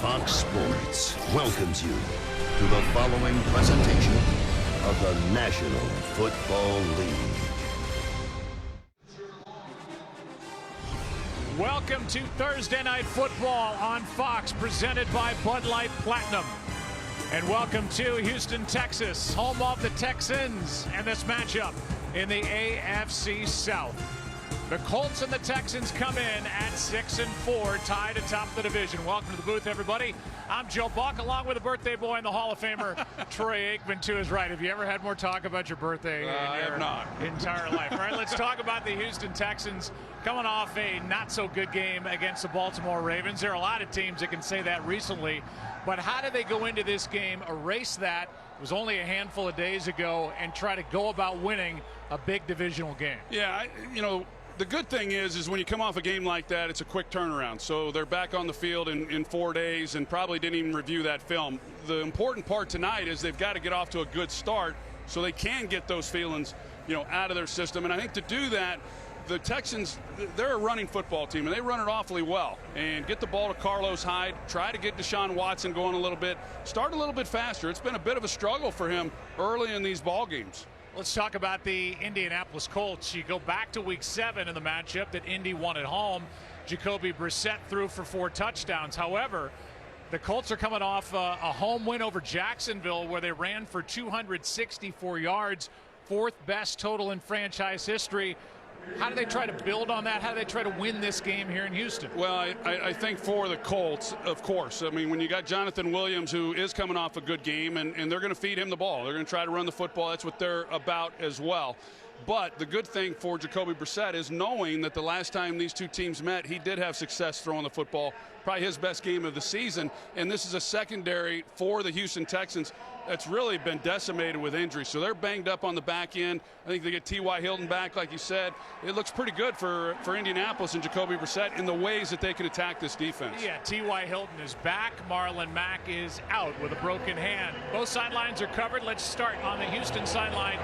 Fox Sports welcomes you to the following presentation of the National Football League. Welcome to Thursday Night Football on Fox, presented by Bud Light Platinum. And welcome to Houston, Texas, home of the Texans, and this matchup in the AFC South. The Colts and the Texans come in at 6-4, tied atop the division. Welcome to the booth, everybody. I'm Joe Buck, along with the birthday boy and the Hall of Famer, Troy Aikman, to his right. Have you ever had more talk about your birthday in your entire life? All right, let's talk about the Houston Texans coming off a not-so-good game against the Baltimore Ravens. There are a lot of teams that can say that recently, but how did they go into this game, erase that? It was only a handful of days ago, and try to go about winning a big divisional game. Yeah, the good thing is when you come off a game like that, it's a quick turnaround. So they're back on the field in 4 days and probably didn't even review that film. The important part tonight is they've got to get off to a good start so they can get those feelings, out of their system. And I think to do that, the Texans, they're a running football team, and they run it awfully well. And get the ball to Carlos Hyde, try to get Deshaun Watson going a little bit, start a little bit faster. It's been a bit of a struggle for him early in these ball games. Let's talk about the Indianapolis Colts. You go back to week 7 in the matchup that Indy won at home. Jacoby Brissett threw for 4 touchdowns. However, the Colts are coming off a home win over Jacksonville where they ran for 264 yards, 4th best total in franchise history. How do they try to build on that? How do they try to win this game here in Houston? Well, I think for the Colts, of course. I mean, when you got Jonathan Williams, who is coming off a good game, and they're going to feed him the ball. They're going to try to run the football. That's what they're about as well. But the good thing for Jacoby Brissett is knowing that the last time these two teams met, he did have success throwing the football, probably his best game of the season. And this is a secondary for the Houston Texans that's really been decimated with injuries. So they're banged up on the back end. I think they get T.Y. Hilton back, like you said. It looks pretty good for Indianapolis and Jacoby Brissett in the ways that they can attack this defense. Yeah, T.Y. Hilton is back. Marlon Mack is out with a broken hand. Both sidelines are covered. Let's start on the Houston sideline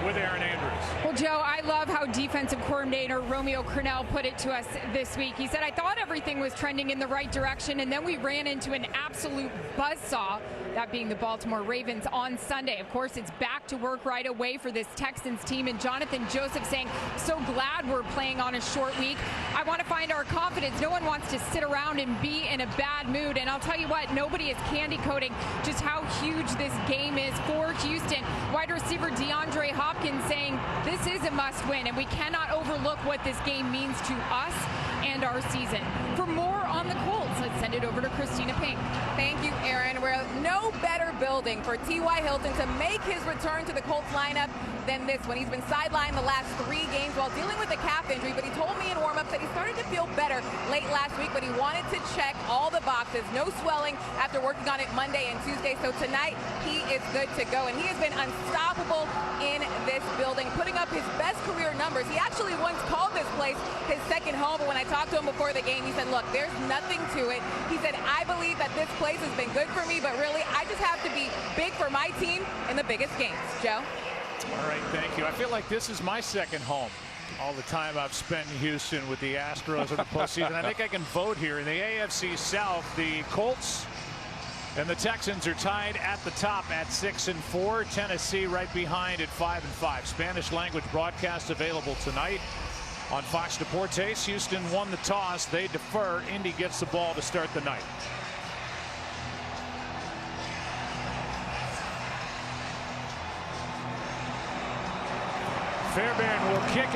with Aaron Andrews. Well, Joe, I love how defensive coordinator Romeo Crennel put it to us this week. He said, I thought everything was trending in the right direction, and then we ran into an absolute buzzsaw, that being the Baltimore Ravens, on Sunday. Of course, it's back to work right away for this Texans team, and Jonathan Joseph saying, so glad we're playing on a short week. I want to find our confidence. No one wants to sit around and be in a bad mood, and I'll tell you what, nobody is candy coating just how huge this game is for Houston. Wide receiver DeAndre Hopkins saying this is a must win, and we cannot overlook what this game means to us and our season. For more on the Colts, let's send it over to Christina Pink. Thank you, Aaron. We're no better building for T.Y. Hilton to make his return to the Colts lineup than this one. He's been sidelined the last 3 games while dealing with a calf injury, but he told me in warm-ups that he started to feel better late last week, but he wanted to check all the boxes. No swelling after working on it Monday and Tuesday, so tonight he is good to go, and he has been unstoppable in this building, putting up his best career numbers. He actually once called this place his second home, but when I talked to him before the game, he said, look, there's nothing to it. He said, I believe that this place has been good for me, but really, I just have to be big for my team in the biggest games. Joe? All right, thank you. I feel like this is my second home. All the time I've spent in Houston with the Astros in the postseason. I think I can vote here. In the AFC South, the Colts and the Texans are tied at the top at 6-4. Tennessee right behind at 5-5. Spanish language broadcast available tonight on Fox Deportes. Houston won the toss. They defer. Indy gets the ball to start the night. Fairbairn will kick it.